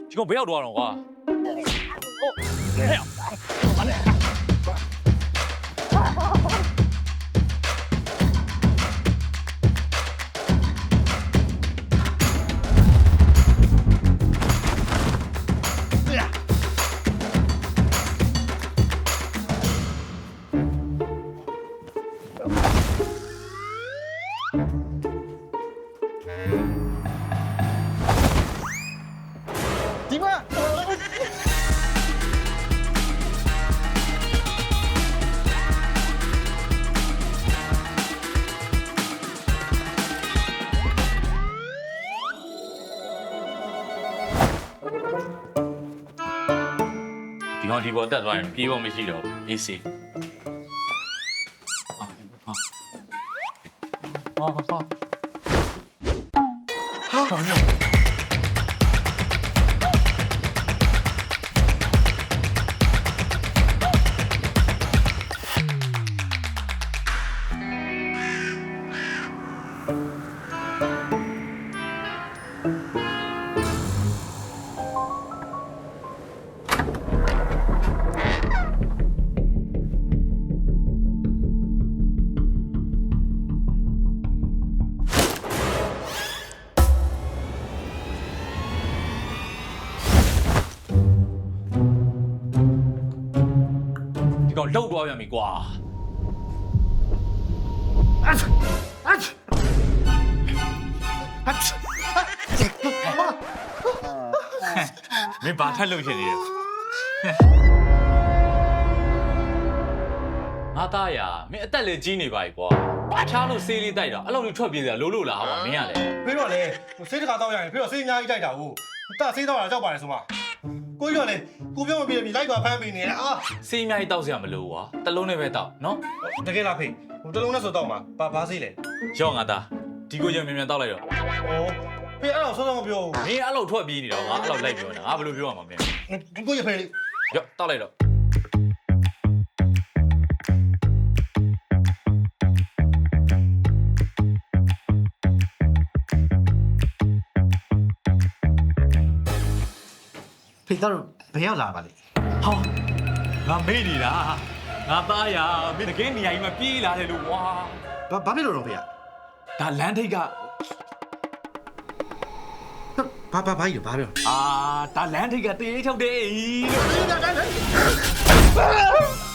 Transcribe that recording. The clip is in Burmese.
ဒီကောင်ဘယ်ရောက်တော့အောင်ကွာဒီမှာဒီကောင်ဒီပေါ်တက်သွားရင်ပြေးဖို့မရှိတော့အေးစေးဒီကောင်လှုပ်သွားပြန်ပြီကွာမင်းဘာထက်လို့ရှိနေလဲငါသားရမင်းအသက်လည်းကြီးနေပါ යි ကွာအခြားလို့ဆေးလေးတိုက်တာအဲ့လိုထွက်ပြေးစရာလိုလို့လားဟာမင်းရလေ ဖေးတော့လေဆေးတကာတော့ရရင်ဖေးတော့ဆေးအများကြီးတိုက်တာဟုတ်တဆေးတော့တာကြောက်ပါတယ်ဆိုမှကိုကြီးတော့လေကိုပြောမပြည့်ပြီလိုက်ပါဖမ်းပေးနေအာ ဆေးအများကြီးတောက်စရာမလိုကွာတစ်လုံးနဲ့ပဲတောက်နော် တကယ်လားဖေးဟိုတလုံးနဲ့ဆိုတော့မှာဘာဆေးလဲ ရော့ငါသားဒီကိုကြောင့်မြန်တောက်လိုက်တော့ ဩဖေးအဲ့တော့ဆုံးဆုံးမပြော မင်းအဲ့လိုထွက်ပြေးနေတော့ငါအဲ့လိုလိုက်ပြောနေတာငါဘယ်လိုပြောရမှာမင်း ဘူးကိုရဖေး ရော့တောက်လိုက်တော့ ဖေးတော့ဘယ်ရောက်လာပါလဲ ဟောငါမေ့နေတာငါသားရမင်းတကယ်နေရာကြီးမှာပြေးလာတယ်လို့ကွာ ဘာဖြစ်လို့တော့ဖေး ဒါလမ်းထိပ်က ဘာကြီးဘာပြော ဒါလမ်းထိပ်ကတေးထုတ်တယ်လို့